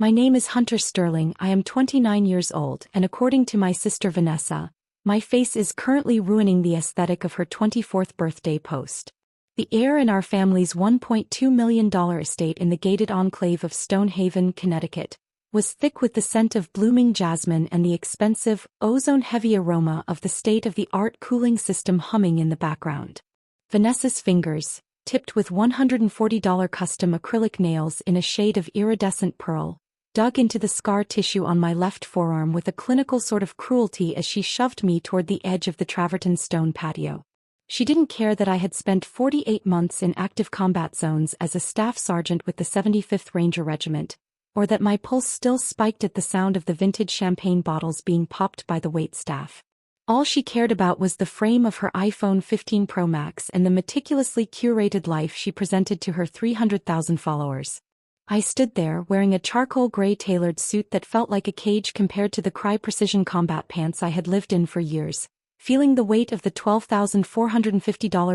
My name is Hunter Sterling, I am 29 years old, and according to my sister Vanessa, my face is currently ruining the aesthetic of her 24th birthday post. The air in our family's $1.2 million estate in the gated enclave of Stonehaven, Connecticut, was thick with the scent of blooming jasmine and the expensive, ozone-heavy aroma of the state-of-the-art cooling system humming in the background. Vanessa's fingers, tipped with $140 custom acrylic nails in a shade of iridescent pearl, dug into the scar tissue on my left forearm with a clinical sort of cruelty as she shoved me toward the edge of the travertine stone patio. She didn't care that I had spent 48 months in active combat zones as a staff sergeant with the 75th Ranger Regiment, or that my pulse still spiked at the sound of the vintage champagne bottles being popped by the waitstaff. All she cared about was the frame of her iPhone 15 Pro Max and the meticulously curated life she presented to her 300,000 followers. I stood there wearing a charcoal gray tailored suit that felt like a cage compared to the Cry Precision combat pants I had lived in for years, feeling the weight of the $12,450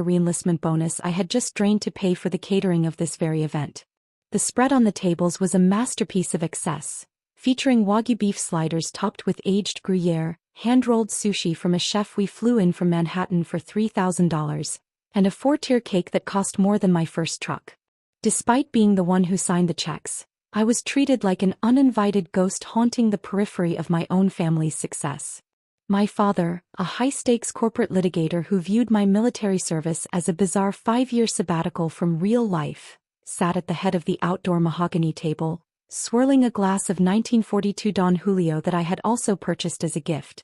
reenlistment bonus I had just drained to pay for the catering of this very event. The spread on the tables was a masterpiece of excess, featuring Wagyu beef sliders topped with aged Gruyere, hand-rolled sushi from a chef we flew in from Manhattan for $3,000, and a 4-tier cake that cost more than my first truck. Despite being the one who signed the checks, I was treated like an uninvited ghost haunting the periphery of my own family's success. My father, a high-stakes corporate litigator who viewed my military service as a bizarre 5-year sabbatical from real life, sat at the head of the outdoor mahogany table, swirling a glass of 1942 Don Julio that I had also purchased as a gift.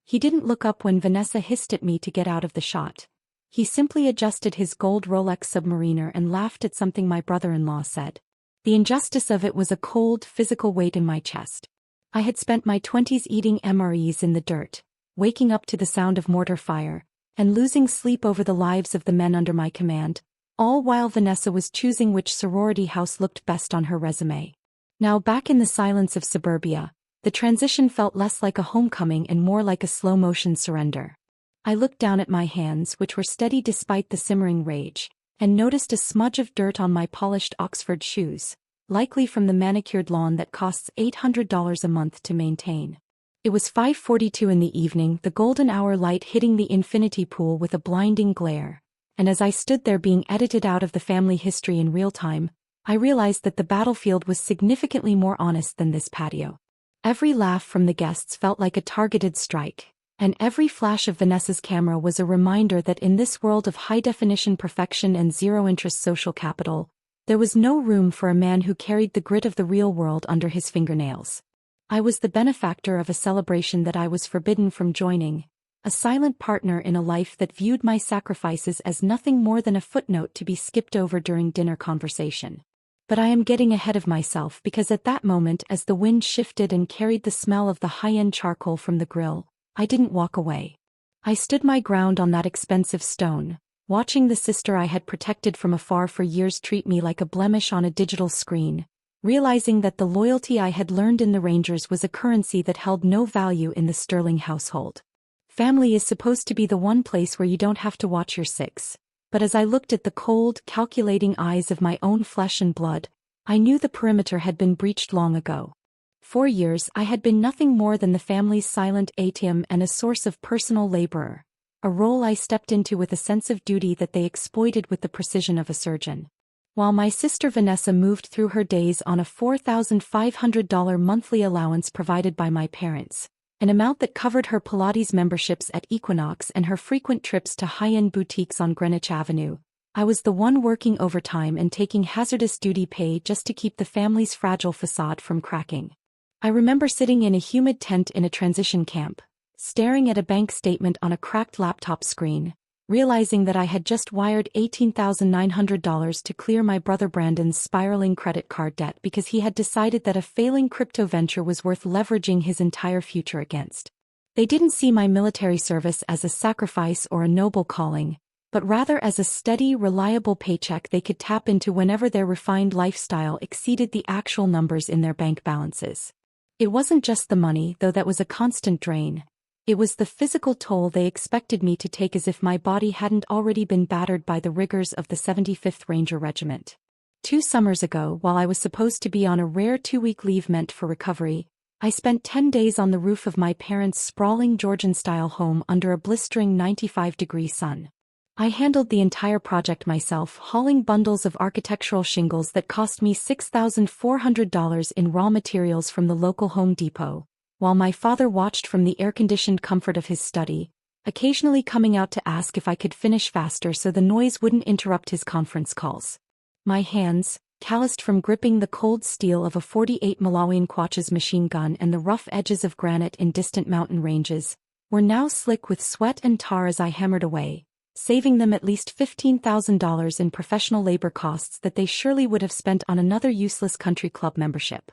He didn't look up when Vanessa hissed at me to get out of the shot. He simply adjusted his gold Rolex Submariner and laughed at something my brother-in-law said. The injustice of it was a cold, physical weight in my chest. I had spent my 20s eating MREs in the dirt, waking up to the sound of mortar fire, and losing sleep over the lives of the men under my command, all while Vanessa was choosing which sorority house looked best on her resume. Now back in the silence of suburbia, the transition felt less like a homecoming and more like a slow-motion surrender. I looked down at my hands, which were steady despite the simmering rage, and noticed a smudge of dirt on my polished Oxford shoes, likely from the manicured lawn that costs $800 a month to maintain. It was 5:42 in the evening, the golden hour light hitting the infinity pool with a blinding glare, and as I stood there being edited out of the family history in real time, I realized that the battlefield was significantly more honest than this patio. Every laugh from the guests felt like a targeted strike, and every flash of Vanessa's camera was a reminder that in this world of high-definition perfection and zero-interest social capital, there was no room for a man who carried the grit of the real world under his fingernails. I was the benefactor of a celebration that I was forbidden from joining, a silent partner in a life that viewed my sacrifices as nothing more than a footnote to be skipped over during dinner conversation. But I am getting ahead of myself because at that moment, as the wind shifted and carried the smell of the high-end charcoal from the grill, I didn't walk away. I stood my ground on that expensive stone, watching the sister I had protected from afar for years treat me like a blemish on a digital screen, realizing that the loyalty I had learned in the Rangers was a currency that held no value in the Sterling household. Family is supposed to be the one place where you don't have to watch your six, but as I looked at the cold, calculating eyes of my own flesh and blood, I knew the perimeter had been breached long ago. For years I had been nothing more than the family's silent ATM and a source of personal laborer, a role I stepped into with a sense of duty that they exploited with the precision of a surgeon. While my sister Vanessa moved through her days on a $4,500 monthly allowance provided by my parents, an amount that covered her Pilates memberships at Equinox and her frequent trips to high-end boutiques on Greenwich Avenue, I was the one working overtime and taking hazardous duty pay just to keep the family's fragile facade from cracking. I remember sitting in a humid tent in a transition camp, staring at a bank statement on a cracked laptop screen, realizing that I had just wired $18,900 to clear my brother Brandon's spiraling credit card debt because he had decided that a failing crypto venture was worth leveraging his entire future against. They didn't see my military service as a sacrifice or a noble calling, but rather as a steady, reliable paycheck they could tap into whenever their refined lifestyle exceeded the actual numbers in their bank balances. It wasn't just the money, though that was a constant drain. It was the physical toll they expected me to take as if my body hadn't already been battered by the rigors of the 75th Ranger Regiment. 2 summers ago, while I was supposed to be on a rare 2-week leave meant for recovery, I spent 10 days on the roof of my parents' sprawling Georgian-style home under a blistering 95-degree sun. I handled the entire project myself, hauling bundles of architectural shingles that cost me $6,400 in raw materials from the local Home Depot, while my father watched from the air-conditioned comfort of his study, occasionally coming out to ask if I could finish faster so the noise wouldn't interrupt his conference calls. My hands, calloused from gripping the cold steel of a .48 Malawian Quach's machine gun and the rough edges of granite in distant mountain ranges, were now slick with sweat and tar as I hammered away, saving them at least $15,000 in professional labor costs that they surely would have spent on another useless country club membership.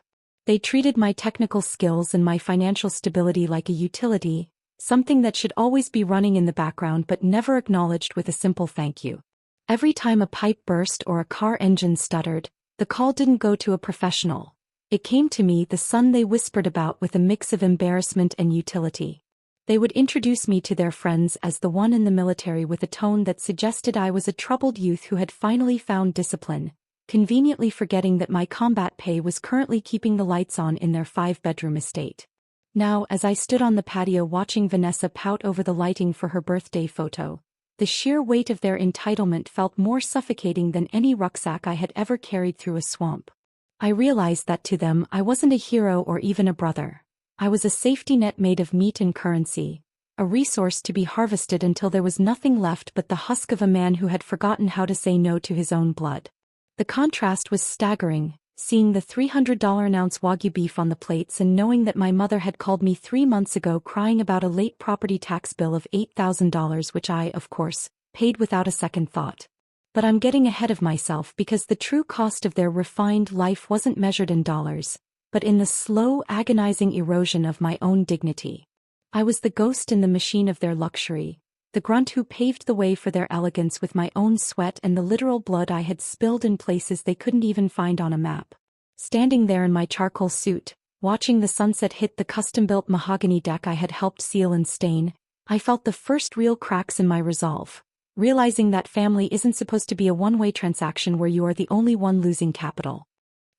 They treated my technical skills and my financial stability like a utility, something that should always be running in the background but never acknowledged with a simple thank you. Every time a pipe burst or a car engine stuttered, the call didn't go to a professional. It came to me, the son they whispered about, with a mix of embarrassment and utility. They would introduce me to their friends as the one in the military with a tone that suggested I was a troubled youth who had finally found discipline, conveniently forgetting that my combat pay was currently keeping the lights on in their 5-bedroom estate. Now, as I stood on the patio watching Vanessa pout over the lighting for her birthday photo, the sheer weight of their entitlement felt more suffocating than any rucksack I had ever carried through a swamp. I realized that to them I wasn't a hero or even a brother. I was a safety net made of meat and currency, a resource to be harvested until there was nothing left but the husk of a man who had forgotten how to say no to his own blood. The contrast was staggering, seeing the $300 an ounce Wagyu beef on the plates and knowing that my mother had called me 3 months ago crying about a late property tax bill of $8,000, which I, of course, paid without a second thought. But I'm getting ahead of myself because the true cost of their refined life wasn't measured in dollars, but in the slow, agonizing erosion of my own dignity. I was the ghost in the machine of their luxury, the grunt who paved the way for their elegance with my own sweat and the literal blood I had spilled in places they couldn't even find on a map. Standing there in my charcoal suit, watching the sunset hit the custom-built mahogany deck I had helped seal and stain, I felt the first real cracks in my resolve, realizing that family isn't supposed to be a one-way transaction where you are the only one losing capital.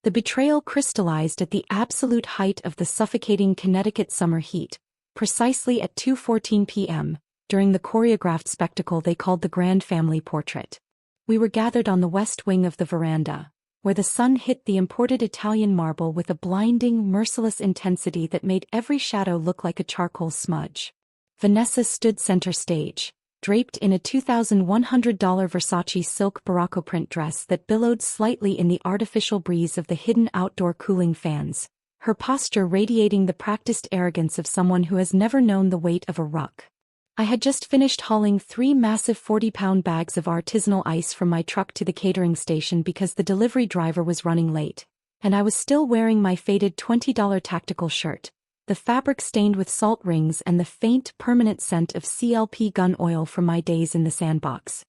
The betrayal crystallized at the absolute height of the suffocating Connecticut summer heat, precisely at 2:14 p.m., during the choreographed spectacle they called the Grand Family Portrait. We were gathered on the west wing of the veranda, where the sun hit the imported Italian marble with a blinding, merciless intensity that made every shadow look like a charcoal smudge. Vanessa stood center stage, draped in a $2,100 Versace silk Barocco print dress that billowed slightly in the artificial breeze of the hidden outdoor cooling fans, her posture radiating the practiced arrogance of someone who has never known the weight of a ruck. I had just finished hauling 3 massive 40-pound bags of artisanal ice from my truck to the catering station because the delivery driver was running late, and I was still wearing my faded $20 tactical shirt, the fabric stained with salt rings and the faint, permanent scent of CLP gun oil from my days in the sandbox.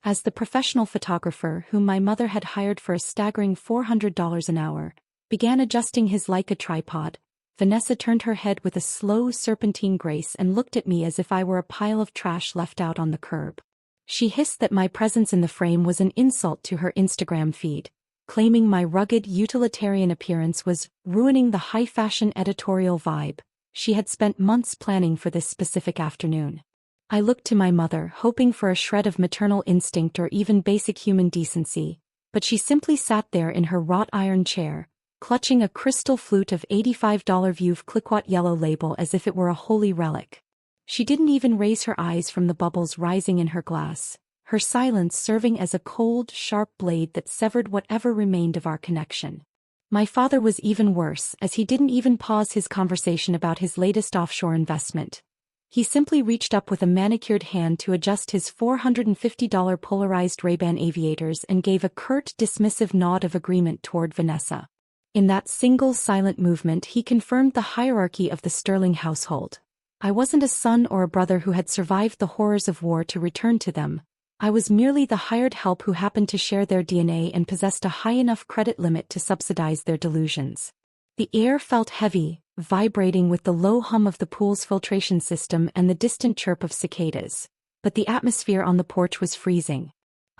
As the professional photographer whom my mother had hired for a staggering $400 an hour, began adjusting his Leica tripod, Vanessa turned her head with a slow serpentine grace and looked at me as if I were a pile of trash left out on the curb. She hissed that my presence in the frame was an insult to her Instagram feed, claiming my rugged utilitarian appearance was ruining the high-fashion editorial vibe she had spent months planning for this specific afternoon. I looked to my mother, hoping for a shred of maternal instinct or even basic human decency, but she simply sat there in her wrought iron chair, clutching a crystal flute of $85 Veuve Clicquot yellow label as if it were a holy relic. She didn't even raise her eyes from the bubbles rising in her glass, her silence serving as a cold, sharp blade that severed whatever remained of our connection. My father was even worse, as he didn't even pause his conversation about his latest offshore investment. He simply reached up with a manicured hand to adjust his $450 polarized Ray-Ban aviators and gave a curt, dismissive nod of agreement toward Vanessa. In that single silent movement he confirmed the hierarchy of the Sterling household. I wasn't a son or a brother who had survived the horrors of war to return to them. I was merely the hired help who happened to share their DNA and possessed a high enough credit limit to subsidize their delusions. The air felt heavy, vibrating with the low hum of the pool's filtration system and the distant chirp of cicadas, but the atmosphere on the porch was freezing.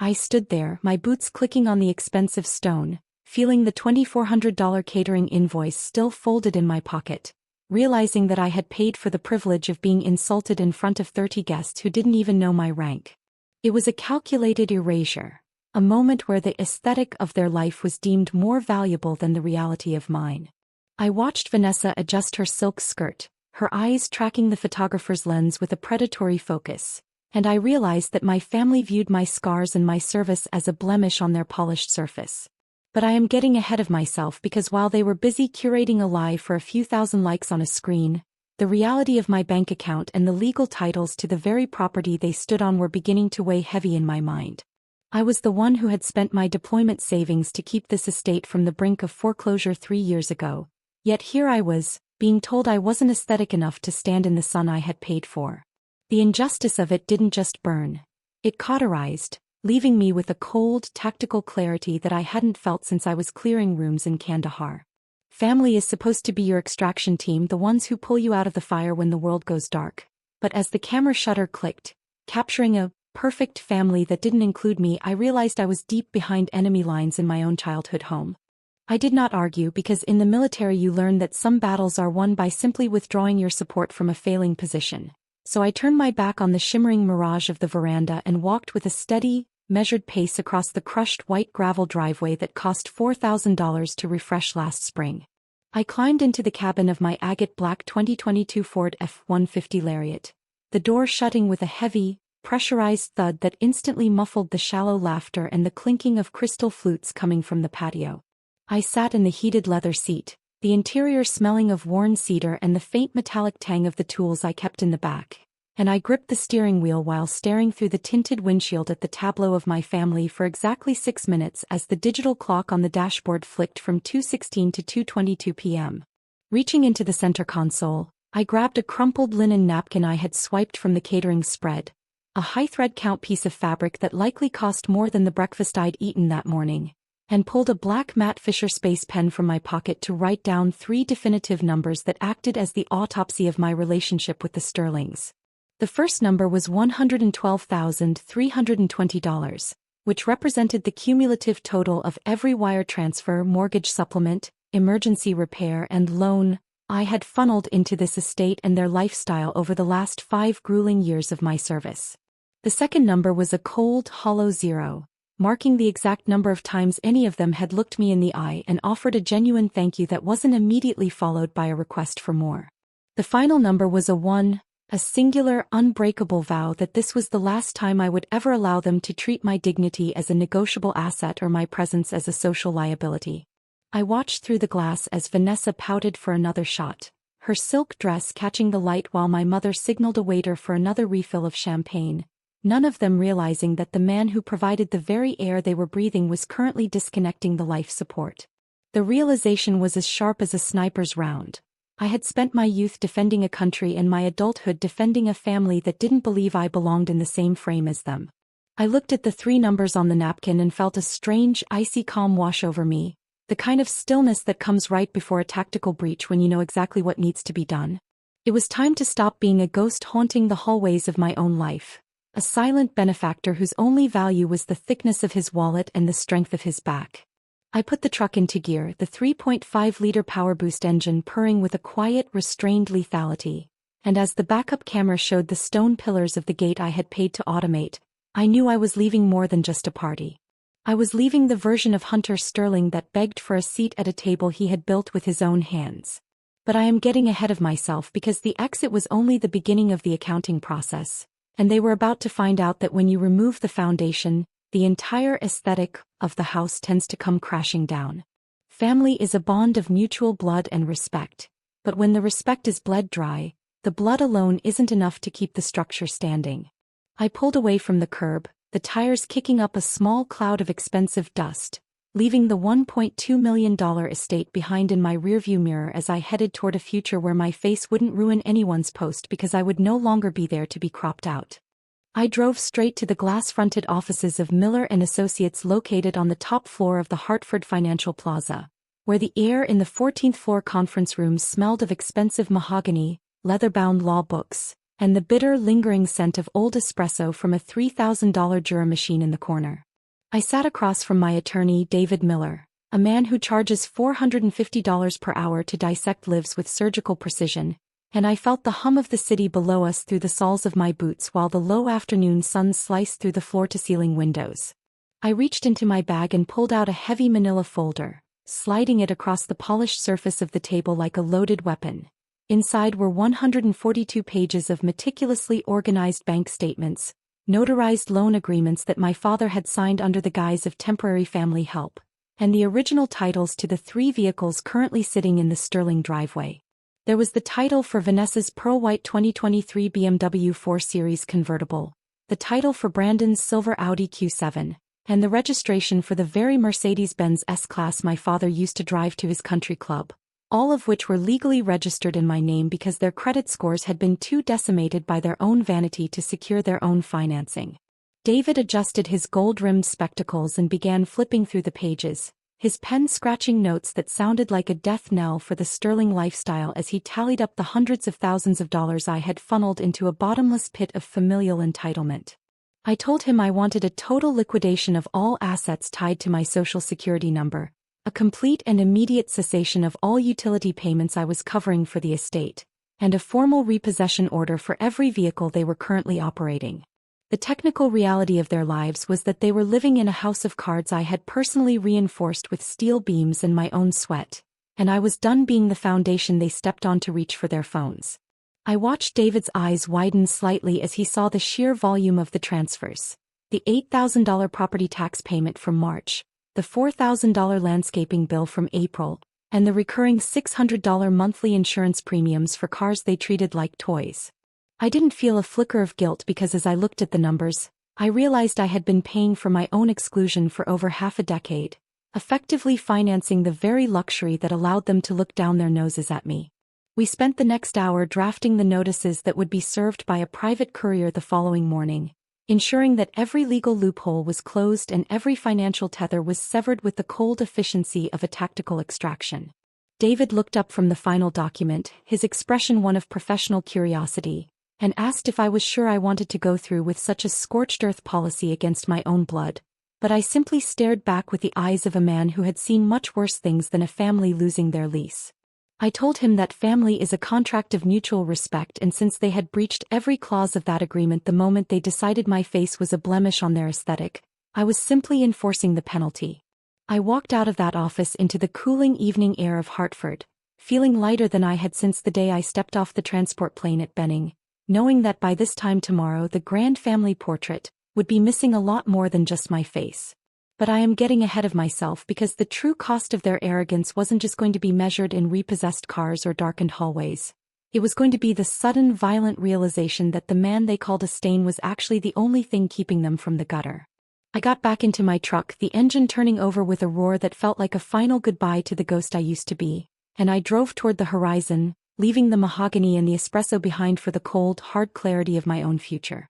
I stood there, my boots clicking on the expensive stone, feeling the $2,400 catering invoice still folded in my pocket, realizing that I had paid for the privilege of being insulted in front of 30 guests who didn't even know my rank. It was a calculated erasure, a moment where the aesthetic of their life was deemed more valuable than the reality of mine. I watched Vanessa adjust her silk skirt, her eyes tracking the photographer's lens with a predatory focus, and I realized that my family viewed my scars and my service as a blemish on their polished surface. But I am getting ahead of myself because while they were busy curating a lie for a few thousand likes on a screen, the reality of my bank account and the legal titles to the very property they stood on were beginning to weigh heavy in my mind. I was the one who had spent my deployment savings to keep this estate from the brink of foreclosure 3 years ago, yet here I was, being told I wasn't aesthetic enough to stand in the sun I had paid for. The injustice of it didn't just burn. It cauterized, leaving me with a cold, tactical clarity that I hadn't felt since I was clearing rooms in Kandahar. Family is supposed to be your extraction team, the ones who pull you out of the fire when the world goes dark. But as the camera shutter clicked, capturing a perfect family that didn't include me, I realized I was deep behind enemy lines in my own childhood home. I did not argue because in the military you learn that some battles are won by simply withdrawing your support from a failing position. So I turned my back on the shimmering mirage of the veranda and walked with a steady, measured pace across the crushed white gravel driveway that cost $4,000 to refresh last spring. I climbed into the cabin of my agate black 2022 Ford F-150 Lariat, the door shutting with a heavy, pressurized thud that instantly muffled the shallow laughter and the clinking of crystal flutes coming from the patio. I sat in the heated leather seat, the interior smelling of worn cedar and the faint metallic tang of the tools I kept in the back, and I gripped the steering wheel while staring through the tinted windshield at the tableau of my family for exactly 6 minutes as the digital clock on the dashboard flicked from 2:16 to 2:22 p.m. Reaching into the center console, I grabbed a crumpled linen napkin I had swiped from the catering spread, a high thread count piece of fabric that likely cost more than the breakfast I'd eaten that morning, and pulled a black matte Fisher Space pen from my pocket to write down 3 definitive numbers that acted as the autopsy of my relationship with the Sterlings. The first number was $112,320, which represented the cumulative total of every wire transfer, mortgage supplement, emergency repair and loan I had funneled into this estate and their lifestyle over the last 5 grueling years of my service. The second number was a cold, hollow 0, marking the exact number of times any of them had looked me in the eye and offered a genuine thank you that wasn't immediately followed by a request for more. The final number was a 1, a singular, unbreakable vow that this was the last time I would ever allow them to treat my dignity as a negotiable asset or my presence as a social liability. I watched through the glass as Vanessa pouted for another shot, her silk dress catching the light while my mother signaled a waiter for another refill of champagne, none of them realizing that the man who provided the very air they were breathing was currently disconnecting the life support. The realization was as sharp as a sniper's round. I had spent my youth defending a country and my adulthood defending a family that didn't believe I belonged in the same frame as them. I looked at the 3 numbers on the napkin and felt a strange, icy calm wash over me, the kind of stillness that comes right before a tactical breach when you know exactly what needs to be done. It was time to stop being a ghost haunting the hallways of my own life, a silent benefactor whose only value was the thickness of his wallet and the strength of his back. I put the truck into gear, the 3.5-liter power boost engine purring with a quiet, restrained lethality, and as the backup camera showed the stone pillars of the gate I had paid to automate, I knew I was leaving more than just a party. I was leaving the version of Hunter Sterling that begged for a seat at a table he had built with his own hands. But I am getting ahead of myself because the exit was only the beginning of the accounting process, and they were about to find out that when you remove the foundation, the entire aesthetic of the house tends to come crashing down. Family is a bond of mutual blood and respect, but when the respect is bled dry, the blood alone isn't enough to keep the structure standing. I pulled away from the curb, the tires kicking up a small cloud of expensive dust, leaving the $1.2 million estate behind in my rearview mirror as I headed toward a future where my face wouldn't ruin anyone's post because I would no longer be there to be cropped out. I drove straight to the glass-fronted offices of Miller & Associates located on the top floor of the Hartford Financial Plaza, where the air in the 14th floor conference rooms smelled of expensive mahogany, leather-bound law books, and the bitter, lingering scent of old espresso from a $3,000 Jura machine in the corner. I sat across from my attorney, David Miller, a man who charges $450 per hour to dissect lives with surgical precision, and I felt the hum of the city below us through the soles of my boots while the low afternoon sun sliced through the floor-to-ceiling windows. I reached into my bag and pulled out a heavy manila folder, sliding it across the polished surface of the table like a loaded weapon. Inside were 142 pages of meticulously organized bank statements, notarized loan agreements that my father had signed under the guise of temporary family help, and the original titles to the 3 vehicles currently sitting in the Sterling driveway. There was the title for Vanessa's pearl white 2023 BMW 4 Series convertible, the title for Brandon's silver Audi Q7, and the registration for the very Mercedes-Benz S-Class my father used to drive to his country club, all of which were legally registered in my name because their credit scores had been too decimated by their own vanity to secure their own financing. David adjusted his gold-rimmed spectacles and began flipping through the pages, his pen scratching notes that sounded like a death knell for the Sterling lifestyle as he tallied up the hundreds of thousands of dollars I had funneled into a bottomless pit of familial entitlement. I told him I wanted a total liquidation of all assets tied to my Social Security number, a complete and immediate cessation of all utility payments I was covering for the estate, and a formal repossession order for every vehicle they were currently operating. The technical reality of their lives was that they were living in a house of cards I had personally reinforced with steel beams and my own sweat, and I was done being the foundation they stepped on to reach for their phones. I watched David's eyes widen slightly as he saw the sheer volume of the transfers, the $8,000 property tax payment from March, the $4,000 landscaping bill from April, and the recurring $600 monthly insurance premiums for cars they treated like toys. I didn't feel a flicker of guilt because as I looked at the numbers, I realized I had been paying for my own exclusion for over half a decade, effectively financing the very luxury that allowed them to look down their noses at me. We spent the next hour drafting the notices that would be served by a private courier the following morning, ensuring that every legal loophole was closed and every financial tether was severed with the cold efficiency of a tactical extraction. David looked up from the final document, his expression one of professional curiosity, and asked if I was sure I wanted to go through with such a scorched earth policy against my own blood, but I simply stared back with the eyes of a man who had seen much worse things than a family losing their lease. I told him that family is a contract of mutual respect, and since they had breached every clause of that agreement the moment they decided my face was a blemish on their aesthetic, I was simply enforcing the penalty. I walked out of that office into the cooling evening air of Hartford, feeling lighter than I had since the day I stepped off the transport plane at Benning, knowing that by this time tomorrow the grand family portrait would be missing a lot more than just my face. But I am getting ahead of myself because the true cost of their arrogance wasn't just going to be measured in repossessed cars or darkened hallways. It was going to be the sudden violent realization that the man they called a stain was actually the only thing keeping them from the gutter. I got back into my truck, the engine turning over with a roar that felt like a final goodbye to the ghost I used to be, and I drove toward the horizon, leaving the mahogany and the espresso behind for the cold, hard clarity of my own future.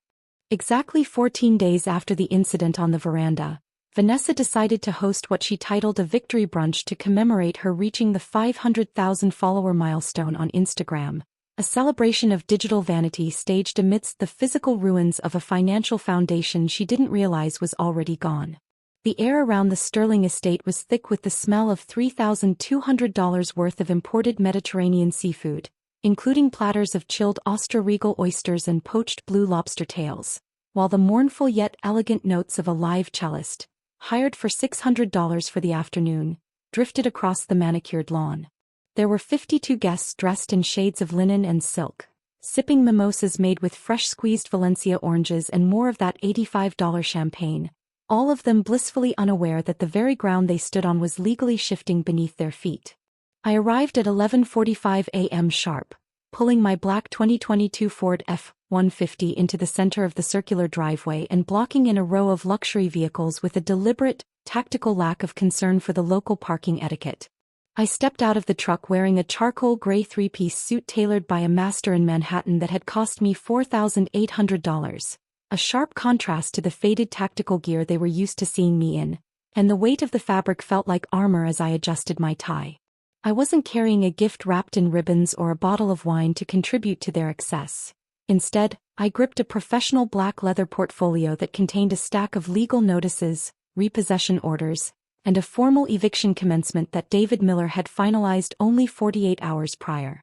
Exactly 14 days after the incident on the veranda, Vanessa decided to host what she titled a victory brunch to commemorate her reaching the 500,000 follower milestone on Instagram, a celebration of digital vanity staged amidst the physical ruins of a financial foundation she didn't realize was already gone. The air around the Sterling estate was thick with the smell of $3,200 worth of imported Mediterranean seafood, including platters of chilled Austro-Regal oysters and poached blue lobster tails, while the mournful yet elegant notes of a live cellist, hired for $600 for the afternoon, drifted across the manicured lawn. There were 52 guests dressed in shades of linen and silk, sipping mimosas made with fresh squeezed Valencia oranges and more of that $85 champagne, all of them blissfully unaware that the very ground they stood on was legally shifting beneath their feet. I arrived at 11:45 a.m. sharp, pulling my black 2022 Ford F-150 into the center of the circular driveway and blocking in a row of luxury vehicles with a deliberate, tactical lack of concern for the local parking etiquette. I stepped out of the truck wearing a charcoal gray three-piece suit tailored by a master in Manhattan that had cost me $4,800, a sharp contrast to the faded tactical gear they were used to seeing me in, and the weight of the fabric felt like armor as I adjusted my tie. I wasn't carrying a gift wrapped in ribbons or a bottle of wine to contribute to their excess. Instead, I gripped a professional black leather portfolio that contained a stack of legal notices, repossession orders, and a formal eviction commencement that David Miller had finalized only 48 hours prior.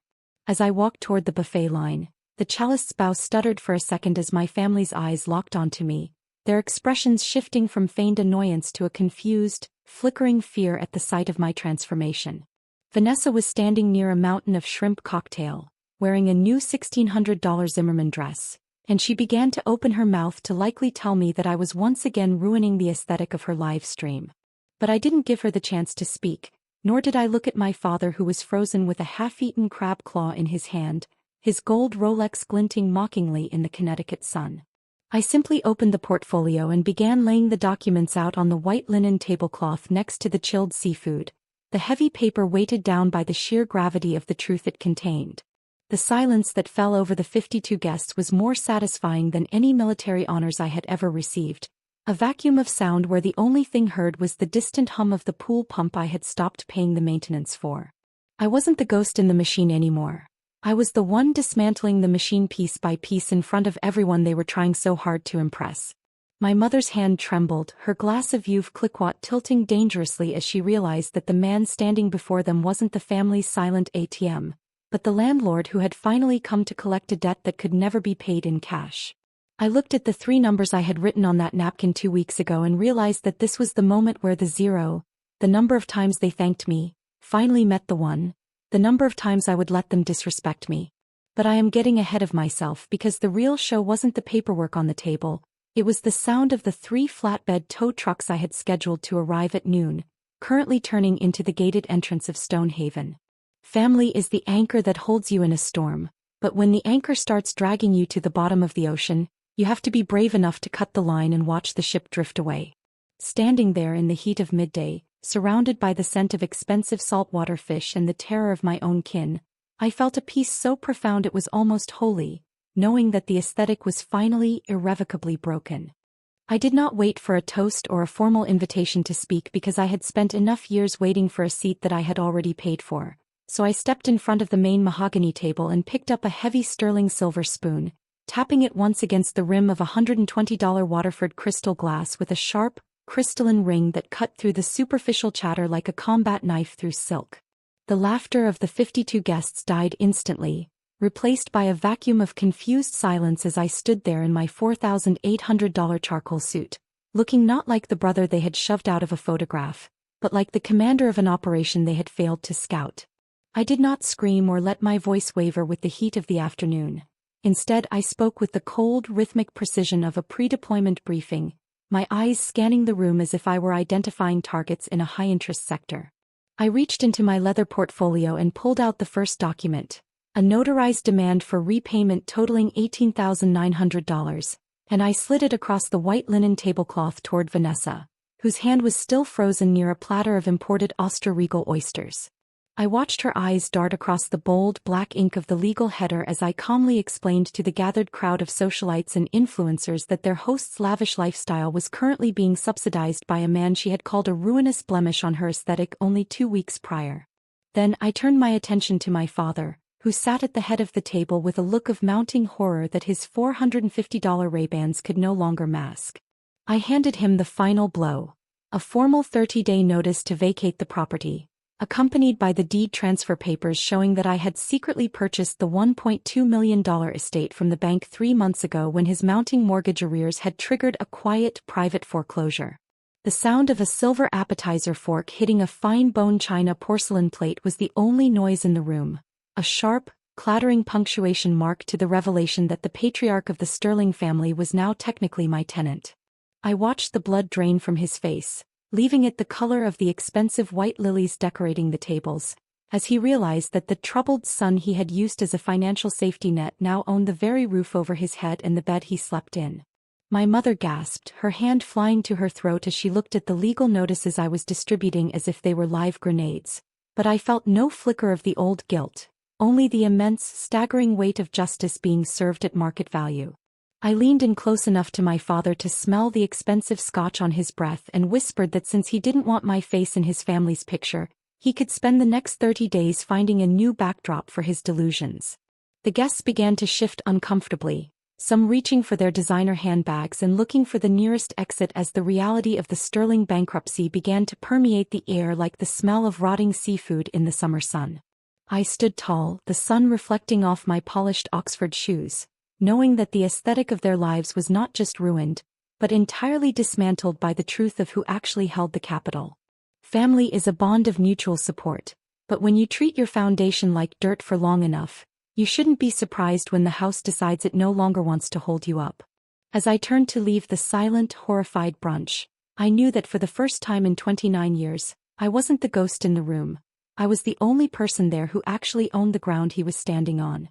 As I walked toward the buffet line, the cellist's bow stuttered for a second as my family's eyes locked onto me, their expressions shifting from feigned annoyance to a confused, flickering fear at the sight of my transformation. Vanessa was standing near a mountain of shrimp cocktail, wearing a new $1,600 Zimmermann dress, and she began to open her mouth to likely tell me that I was once again ruining the aesthetic of her live stream. But I didn't give her the chance to speak, nor did I look at my father, who was frozen with a half-eaten crab claw in his hand, his gold Rolex glinting mockingly in the Connecticut sun. I simply opened the portfolio and began laying the documents out on the white linen tablecloth next to the chilled seafood, the heavy paper weighted down by the sheer gravity of the truth it contained. The silence that fell over the 52 guests was more satisfying than any military honors I had ever received, a vacuum of sound where the only thing heard was the distant hum of the pool pump I had stopped paying the maintenance for. I wasn't the ghost in the machine anymore. I was the one dismantling the machine piece by piece in front of everyone they were trying so hard to impress. My mother's hand trembled, her glass of Veuve Clicquot tilting dangerously as she realized that the man standing before them wasn't the family's silent ATM, but the landlord who had finally come to collect a debt that could never be paid in cash. I looked at the 3 numbers I had written on that napkin 2 weeks ago and realized that this was the moment where the 0, the number of times they thanked me, finally met the 1, the number of times I would let them disrespect me. But I am getting ahead of myself, because the real show wasn't the paperwork on the table, it was the sound of the 3 flatbed tow trucks I had scheduled to arrive at noon, currently turning into the gated entrance of Stonehaven. Family is the anchor that holds you in a storm, but when the anchor starts dragging you to the bottom of the ocean, you have to be brave enough to cut the line and watch the ship drift away. Standing there in the heat of midday, surrounded by the scent of expensive saltwater fish and the terror of my own kin, I felt a peace so profound it was almost holy, knowing that the aesthetic was finally irrevocably broken. I did not wait for a toast or a formal invitation to speak, because I had spent enough years waiting for a seat that I had already paid for. So I stepped in front of the main mahogany table and picked up a heavy sterling silver spoon, tapping it once against the rim of a $120 Waterford crystal glass with a sharp, crystalline ring that cut through the superficial chatter like a combat knife through silk. The laughter of the 52 guests died instantly, replaced by a vacuum of confused silence as I stood there in my $4,800 charcoal suit, looking not like the brother they had shoved out of a photograph, but like the commander of an operation they had failed to scout. I did not scream or let my voice waver with the heat of the afternoon. Instead, I spoke with the cold, rhythmic precision of a pre-deployment briefing, my eyes scanning the room as if I were identifying targets in a high-interest sector. I reached into my leather portfolio and pulled out the first document, a notarized demand for repayment totaling $18,900, and I slid it across the white linen tablecloth toward Vanessa, whose hand was still frozen near a platter of imported Österreichl oysters. I watched her eyes dart across the bold black ink of the legal header as I calmly explained to the gathered crowd of socialites and influencers that their host's lavish lifestyle was currently being subsidized by a man she had called a ruinous blemish on her aesthetic only 2 weeks prior. Then I turned my attention to my father, who sat at the head of the table with a look of mounting horror that his $450 Ray-Bans could no longer mask. I handed him the final blow, a formal 30-day notice to vacate the property, accompanied by the deed transfer papers showing that I had secretly purchased the $1.2 million estate from the bank 3 months ago when his mounting mortgage arrears had triggered a quiet, private foreclosure. The sound of a silver appetizer fork hitting a fine bone china porcelain plate was the only noise in the room, a sharp, clattering punctuation mark to the revelation that the patriarch of the Sterling family was now technically my tenant. I watched the blood drain from his face, leaving it the color of the expensive white lilies decorating the tables, as he realized that the troubled son he had used as a financial safety net now owned the very roof over his head and the bed he slept in. My mother gasped, her hand flying to her throat as she looked at the legal notices I was distributing as if they were live grenades, but I felt no flicker of the old guilt, only the immense, staggering weight of justice being served at market value. I leaned in close enough to my father to smell the expensive scotch on his breath and whispered that since he didn't want my face in his family's picture, he could spend the next 30 days finding a new backdrop for his delusions. The guests began to shift uncomfortably, some reaching for their designer handbags and looking for the nearest exit as the reality of the Sterling bankruptcy began to permeate the air like the smell of rotting seafood in the summer sun. I stood tall, the sun reflecting off my polished Oxford shoes, knowing that the aesthetic of their lives was not just ruined, but entirely dismantled by the truth of who actually held the capital. Family is a bond of mutual support, but when you treat your foundation like dirt for long enough, you shouldn't be surprised when the house decides it no longer wants to hold you up. As I turned to leave the silent, horrified brunch, I knew that for the first time in 29 years, I wasn't the ghost in the room. I was the only person there who actually owned the ground he was standing on.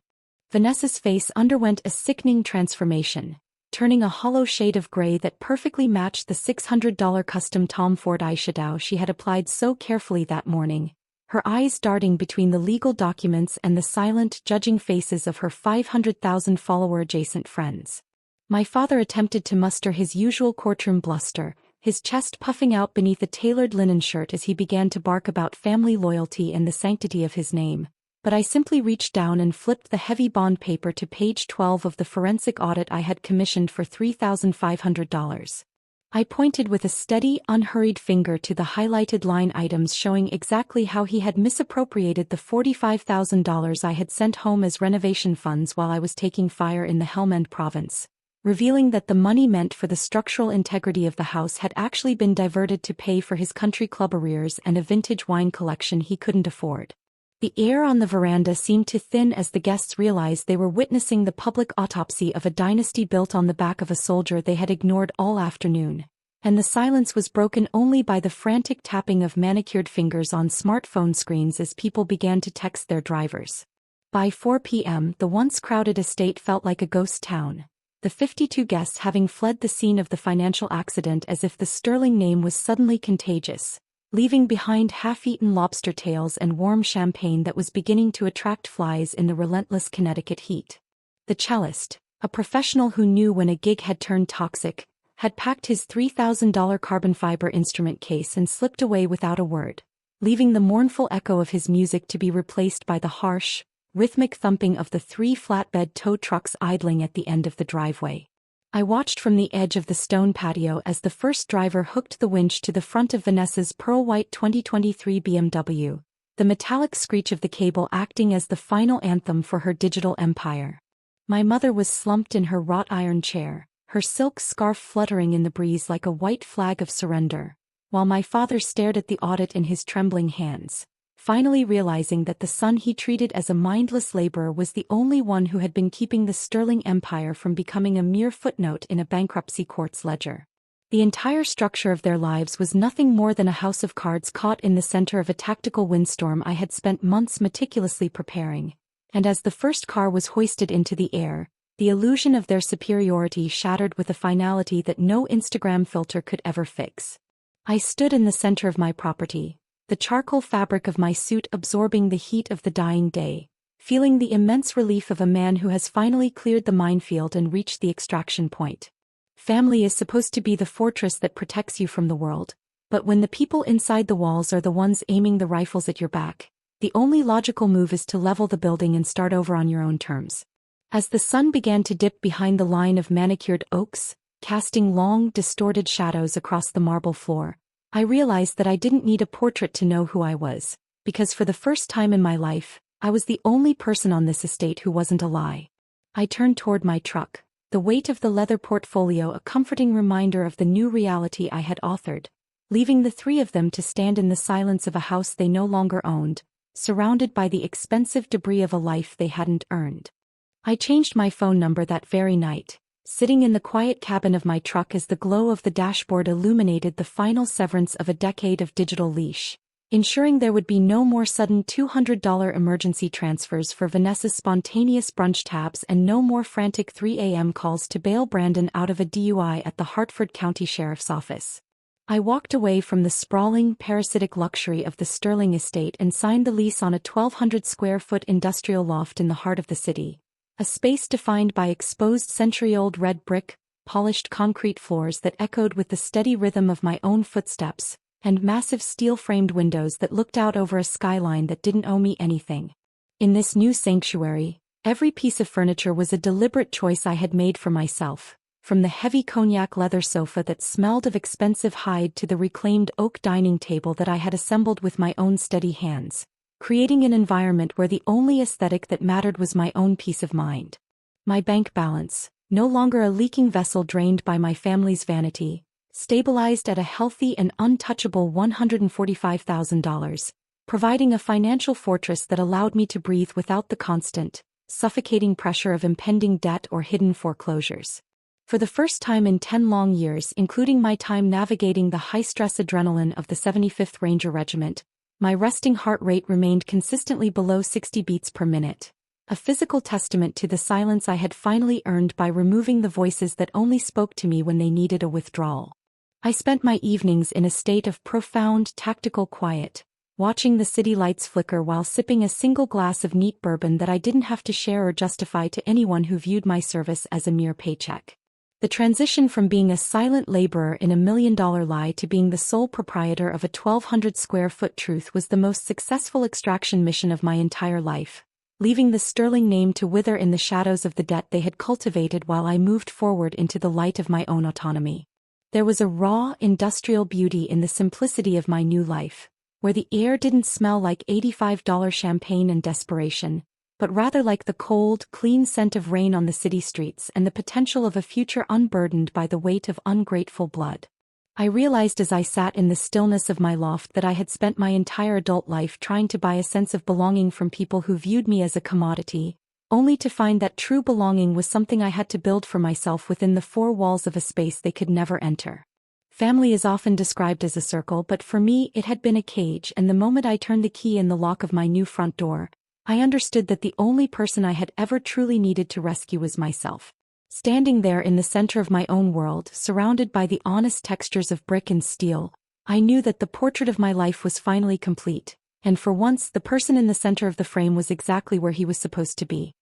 Vanessa's face underwent a sickening transformation, turning a hollow shade of gray that perfectly matched the $600 custom Tom Ford eyeshadow she had applied so carefully that morning, her eyes darting between the legal documents and the silent, judging faces of her 500,000 follower-adjacent friends. My father attempted to muster his usual courtroom bluster, his chest puffing out beneath a tailored linen shirt as he began to bark about family loyalty and the sanctity of his name, but I simply reached down and flipped the heavy bond paper to page 12 of the forensic audit I had commissioned for $3,500. I pointed with a steady, unhurried finger to the highlighted line items showing exactly how he had misappropriated the $45,000 I had sent home as renovation funds while I was taking fire in the Helmand province, revealing that the money meant for the structural integrity of the house had actually been diverted to pay for his country club arrears and a vintage wine collection he couldn't afford. The air on the veranda seemed to thin as the guests realized they were witnessing the public autopsy of a dynasty built on the back of a soldier they had ignored all afternoon, and the silence was broken only by the frantic tapping of manicured fingers on smartphone screens as people began to text their drivers. By 4 p.m., the once crowded estate felt like a ghost town, the 52 guests having fled the scene of the financial accident as if the Sterling name was suddenly contagious, leaving behind half-eaten lobster tails and warm champagne that was beginning to attract flies in the relentless Connecticut heat. The cellist, a professional who knew when a gig had turned toxic, had packed his $3,000 carbon fiber instrument case and slipped away without a word, leaving the mournful echo of his music to be replaced by the harsh, rhythmic thumping of the 3 flatbed tow trucks idling at the end of the driveway. I watched from the edge of the stone patio as the first driver hooked the winch to the front of Vanessa's pearl-white 2023 BMW, the metallic screech of the cable acting as the final anthem for her digital empire. My mother was slumped in her wrought iron chair, her silk scarf fluttering in the breeze like a white flag of surrender, while my father stared at the audit in his trembling hands, finally realizing that the son he treated as a mindless laborer was the only one who had been keeping the Sterling Empire from becoming a mere footnote in a bankruptcy court's ledger. The entire structure of their lives was nothing more than a house of cards caught in the center of a tactical windstorm I had spent months meticulously preparing, and as the first car was hoisted into the air, the illusion of their superiority shattered with a finality that no Instagram filter could ever fix. I stood in the center of my property, the charcoal fabric of my suit absorbing the heat of the dying day, feeling the immense relief of a man who has finally cleared the minefield and reached the extraction point. Family is supposed to be the fortress that protects you from the world, but when the people inside the walls are the ones aiming the rifles at your back, the only logical move is to level the building and start over on your own terms. As the sun began to dip behind the line of manicured oaks, casting long, distorted shadows across the marble floor, I realized that I didn't need a portrait to know who I was, because for the first time in my life, I was the only person on this estate who wasn't a lie. I turned toward my truck, the weight of the leather portfolio a comforting reminder of the new reality I had authored, leaving the 3 of them to stand in the silence of a house they no longer owned, surrounded by the expensive debris of a life they hadn't earned. I changed my phone number that very night, sitting in the quiet cabin of my truck as the glow of the dashboard illuminated the final severance of a decade of digital leash, ensuring there would be no more sudden $200 emergency transfers for Vanessa's spontaneous brunch tabs and no more frantic 3 a.m. calls to bail Brandon out of a DUI at the Hartford County Sheriff's Office. I walked away from the sprawling, parasitic luxury of the Sterling estate and signed the lease on a 1,200-square-foot industrial loft in the heart of the city, a space defined by exposed century-old red brick, polished concrete floors that echoed with the steady rhythm of my own footsteps, and massive steel-framed windows that looked out over a skyline that didn't owe me anything. In this new sanctuary, Every piece of furniture was a deliberate choice I had made for myself, from the heavy cognac leather sofa that smelled of expensive hide to the reclaimed oak dining table that I had assembled with my own steady hands, creating an environment where the only aesthetic that mattered was my own peace of mind. My bank balance, no longer a leaking vessel drained by my family's vanity, stabilized at a healthy and untouchable $145,000, providing a financial fortress that allowed me to breathe without the constant, suffocating pressure of impending debt or hidden foreclosures. For the first time in 10 long years, including my time navigating the high-stress adrenaline of the 75th Ranger Regiment, my resting heart rate remained consistently below 60 beats per minute, a physical testament to the silence I had finally earned by removing the voices that only spoke to me when they needed a withdrawal. I spent my evenings in a state of profound tactical quiet, watching the city lights flicker while sipping a single glass of neat bourbon that I didn't have to share or justify to anyone who viewed my service as a mere paycheck. The transition from being a silent laborer in a $1 million lie to being the sole proprietor of a 1,200 square foot truth was the most successful extraction mission of my entire life, leaving the sterling name to wither in the shadows of the debt they had cultivated while I moved forward into the light of my own autonomy. There was a raw, industrial beauty in the simplicity of my new life, where the air didn't smell like $85 champagne and desperation, but rather like the cold, clean scent of rain on the city streets and the potential of a future unburdened by the weight of ungrateful blood. I realized as I sat in the stillness of my loft that I had spent my entire adult life trying to buy a sense of belonging from people who viewed me as a commodity, only to find that true belonging was something I had to build for myself within the four walls of a space they could never enter. Family is often described as a circle, but for me it had been a cage, and the moment I turned the key in the lock of my new front door, I understood that the only person I had ever truly needed to rescue was myself. Standing there in the center of my own world, surrounded by the honest textures of brick and steel, I knew that the portrait of my life was finally complete, and for once the person in the center of the frame was exactly where he was supposed to be.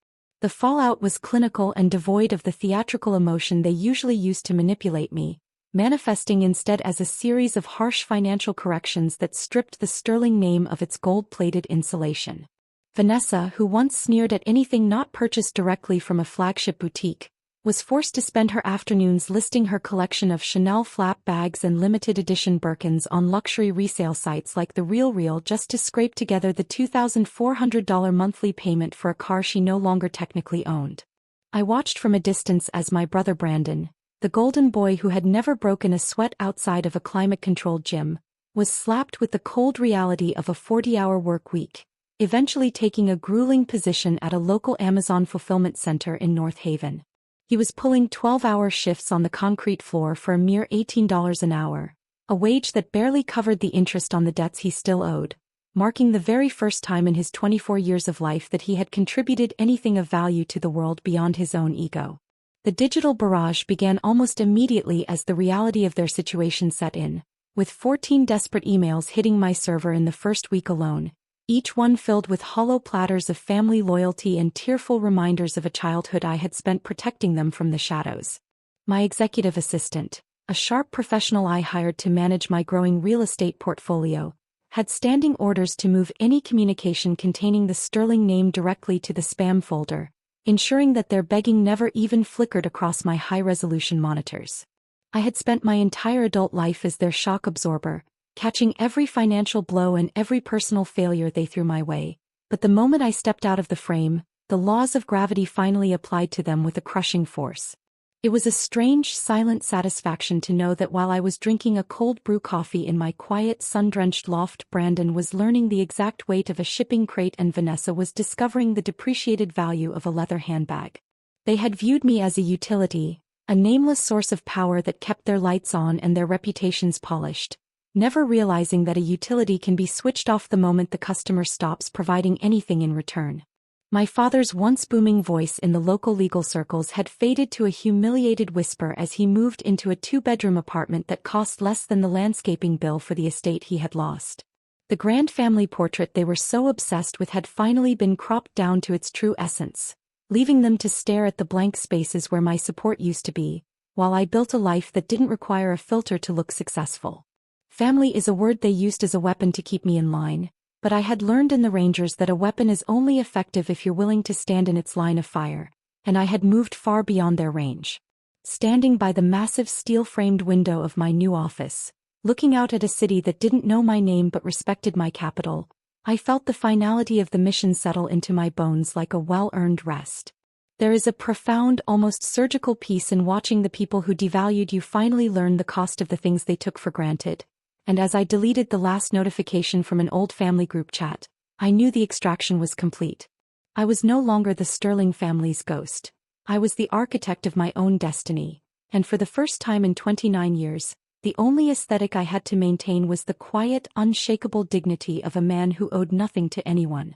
The fallout was clinical and devoid of the theatrical emotion they usually use to manipulate me, manifesting instead as a series of harsh financial corrections that stripped the sterling name of its gold-plated insulation. Vanessa, who once sneered at anything not purchased directly from a flagship boutique, was forced to spend her afternoons listing her collection of Chanel flap bags and limited edition Birkins on luxury resale sites like The RealReal just to scrape together the $2,400 monthly payment for a car she no longer technically owned. I watched from a distance as my brother Brandon, the golden boy who had never broken a sweat outside of a climate-controlled gym, was slapped with the cold reality of a 40-hour work week, eventually taking a grueling position at a local Amazon fulfillment center in North Haven. He was pulling 12-hour shifts on the concrete floor for a mere $18 an hour, a wage that barely covered the interest on the debts he still owed, marking the very first time in his 24 years of life that he had contributed anything of value to the world beyond his own ego. The digital barrage began almost immediately as the reality of their situation set in, with 14 desperate emails hitting my server in the first week alone, each one filled with hollow platters of family loyalty and tearful reminders of a childhood I had spent protecting them from the shadows. My executive assistant, a sharp professional I hired to manage my growing real estate portfolio, had standing orders to move any communication containing the sterling name directly to the spam folder, ensuring that their begging never even flickered across my high-resolution monitors. I had spent my entire adult life as their shock absorber, catching every financial blow and every personal failure they threw my way, but the moment I stepped out of the frame, the laws of gravity finally applied to them with a crushing force. It was a strange, silent satisfaction to know that while I was drinking a cold brew coffee in my quiet, sun-drenched loft, Brandon was learning the exact weight of a shipping crate and Vanessa was discovering the depreciated value of a leather handbag. They had viewed me as a utility, a nameless source of power that kept their lights on and their reputations polished, never realizing that a utility can be switched off the moment the customer stops providing anything in return. My father's once booming voice in the local legal circles had faded to a humiliated whisper as he moved into a two-bedroom apartment that cost less than the landscaping bill for the estate he had lost. The grand family portrait they were so obsessed with had finally been cropped down to its true essence, leaving them to stare at the blank spaces where my support used to be, while I built a life that didn't require a filter to look successful. Family is a word they used as a weapon to keep me in line, But I had learned in the Rangers that a weapon is only effective if you're willing to stand in its line of fire, and I had moved far beyond their range. Standing by the massive steel-framed window of my new office, looking out at a city that didn't know my name but respected my capital, I felt the finality of the mission settle into my bones like a well-earned rest. There is a profound, almost surgical peace in watching the people who devalued you finally learn the cost of the things they took for granted. And as I deleted the last notification from an old family group chat, I knew the extraction was complete. I was no longer the Sterling family's ghost. I was the architect of my own destiny, and for the first time in 29 years, the only aesthetic I had to maintain was the quiet, unshakable dignity of a man who owed nothing to anyone.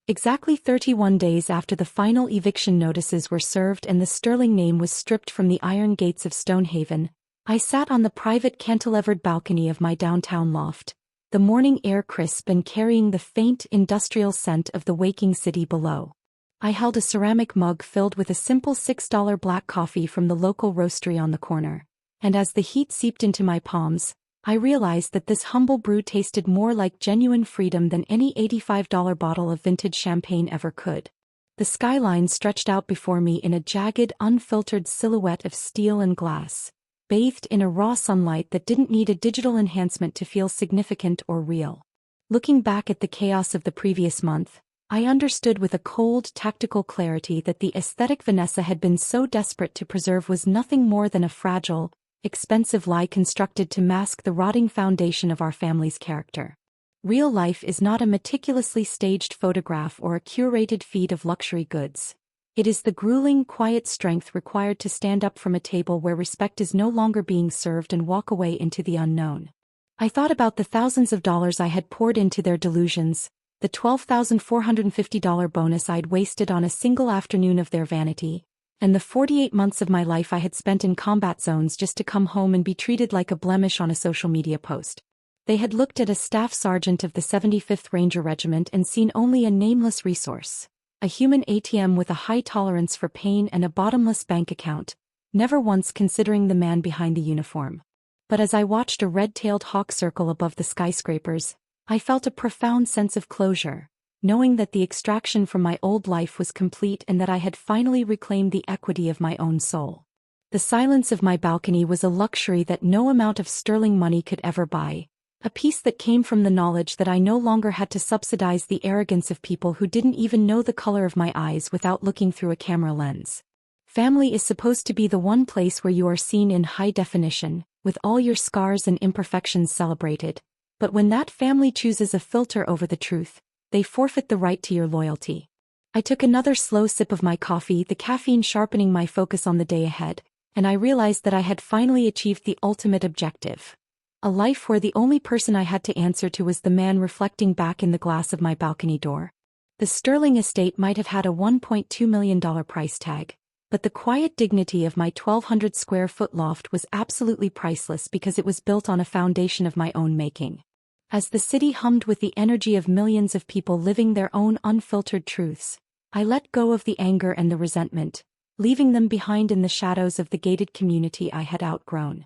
Exactly 31 days after the final eviction notices were served and the Sterling name was stripped from the iron gates of Stonehaven, I sat on the private cantilevered balcony of my downtown loft, the morning air crisp and carrying the faint industrial scent of the waking city below. I held a ceramic mug filled with a simple $6 black coffee from the local roastery on the corner, and as the heat seeped into my palms, I realized that this humble brew tasted more like genuine freedom than any $85 bottle of vintage champagne ever could. The skyline stretched out before me in a jagged, unfiltered silhouette of steel and glass, bathed in a raw sunlight that didn't need a digital enhancement to feel significant or real. Looking back at the chaos of the previous month, I understood with a cold, tactical clarity that the aesthetic Vanessa had been so desperate to preserve was nothing more than a fragile, expensive lie constructed to mask the rotting foundation of our family's character. Real life is not a meticulously staged photograph or a curated feed of luxury goods. It is the grueling, quiet strength required to stand up from a table where respect is no longer being served and walk away into the unknown. I thought about the thousands of dollars I had poured into their delusions, the $12,450 bonus I'd wasted on a single afternoon of their vanity, and the 48 months of my life I had spent in combat zones just to come home and be treated like a blemish on a social media post. They had looked at a staff sergeant of the 75th Ranger Regiment and seen only a nameless resource, a human ATM with a high tolerance for pain and a bottomless bank account, never once considering the man behind the uniform. But as I watched a red-tailed hawk circle above the skyscrapers, I felt a profound sense of closure, knowing that the extraction from my old life was complete and that I had finally reclaimed the equity of my own soul. The silence of my balcony was a luxury that no amount of sterling money could ever buy, a peace that came from the knowledge that I no longer had to subsidize the arrogance of people who didn't even know the color of my eyes without looking through a camera lens. Family is supposed to be the one place where you are seen in high definition, with all your scars and imperfections celebrated. But when that family chooses a filter over the truth, they forfeit the right to your loyalty. I took another slow sip of my coffee, the caffeine sharpening my focus on the day ahead, and I realized that I had finally achieved the ultimate objective. A life where the only person I had to answer to was the man reflecting back in the glass of my balcony door. The Sterling estate might have had a $1.2 million price tag, but the quiet dignity of my 1,200 square foot loft was absolutely priceless because it was built on a foundation of my own making. As the city hummed with the energy of millions of people living their own unfiltered truths, I let go of the anger and the resentment, leaving them behind in the shadows of the gated community I had outgrown.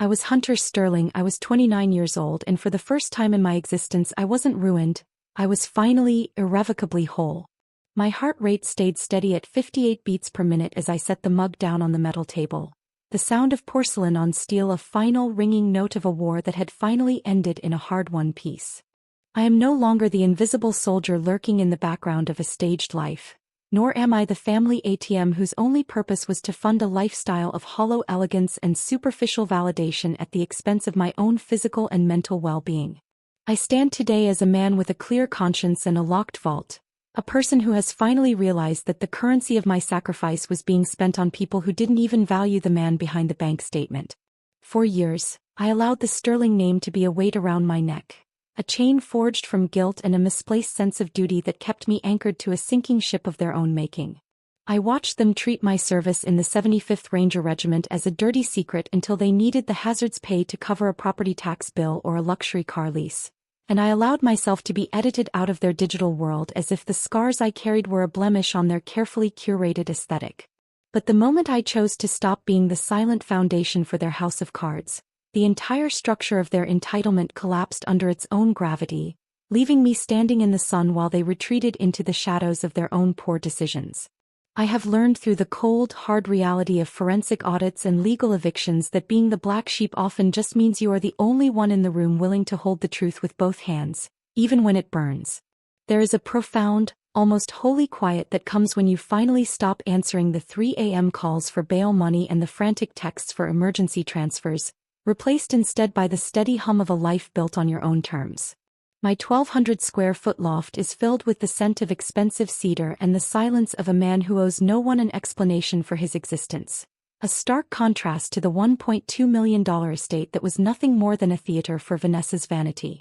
I was Hunter Sterling, I was 29 years old, and for the first time in my existence I wasn't ruined, I was finally, irrevocably whole. My heart rate stayed steady at 58 beats per minute as I set the mug down on the metal table. The sound of porcelain on steel, a final ringing note of a war that had finally ended in a hard-won peace. I am no longer the invisible soldier lurking in the background of a staged life, nor am I the family ATM whose only purpose was to fund a lifestyle of hollow elegance and superficial validation at the expense of my own physical and mental well-being. I stand today as a man with a clear conscience and a locked vault, a person who has finally realized that the currency of my sacrifice was being spent on people who didn't even value the man behind the bank statement. For years, I allowed the Sterling name to be a weight around my neck, a chain forged from guilt and a misplaced sense of duty that kept me anchored to a sinking ship of their own making. I watched them treat my service in the 75th Ranger Regiment as a dirty secret until they needed the hazards pay to cover a property tax bill or a luxury car lease. And I allowed myself to be edited out of their digital world as if the scars I carried were a blemish on their carefully curated aesthetic. But the moment I chose to stop being the silent foundation for their house of cards, the entire structure of their entitlement collapsed under its own gravity, leaving me standing in the sun while they retreated into the shadows of their own poor decisions. I have learned through the cold, hard reality of forensic audits and legal evictions that being the black sheep often just means you are the only one in the room willing to hold the truth with both hands, even when it burns. There is a profound, almost holy quiet that comes when you finally stop answering the 3 a.m. calls for bail money and the frantic texts for emergency transfers, replaced instead by the steady hum of a life built on your own terms. My 1,200 square foot loft is filled with the scent of expensive cedar and the silence of a man who owes no one an explanation for his existence. A stark contrast to the $1.2 million estate that was nothing more than a theater for Vanessa's vanity.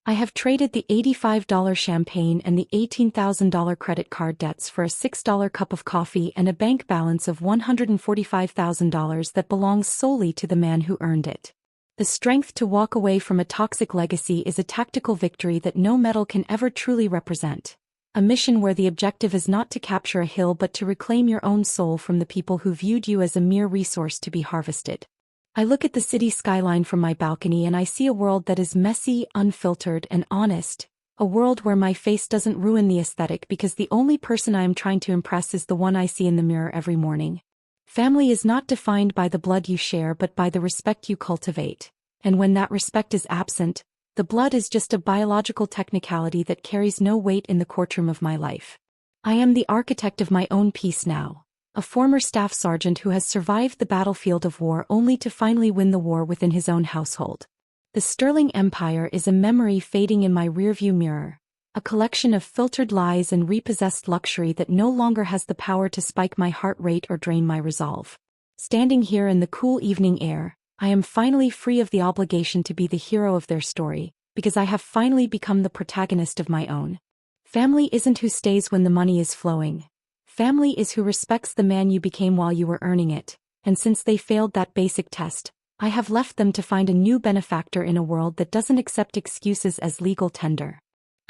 I have traded the $85 champagne and the $18,000 credit card debts for a $6 cup of coffee and a bank balance of $145,000 that belongs solely to the man who earned it. The strength to walk away from a toxic legacy is a tactical victory that no medal can ever truly represent. A mission where the objective is not to capture a hill but to reclaim your own soul from the people who viewed you as a mere resource to be harvested. I look at the city skyline from my balcony and I see a world that is messy, unfiltered, and honest. A world where my face doesn't ruin the aesthetic because the only person I am trying to impress is the one I see in the mirror every morning. Family is not defined by the blood you share but by the respect you cultivate. And when that respect is absent, the blood is just a biological technicality that carries no weight in the courtroom of my life. I am the architect of my own peace now, a former staff sergeant who has survived the battlefield of war only to finally win the war within his own household. The Sterling Empire is a memory fading in my rearview mirror, a collection of filtered lies and repossessed luxury that no longer has the power to spike my heart rate or drain my resolve. Standing here in the cool evening air, I am finally free of the obligation to be the hero of their story, because I have finally become the protagonist of my own. Family isn't who stays when the money is flowing. Family is who respects the man you became while you were earning it, and since they failed that basic test, I have left them to find a new benefactor in a world that doesn't accept excuses as legal tender.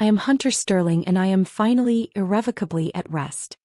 I am Hunter Sterling and I am finally, irrevocably at rest.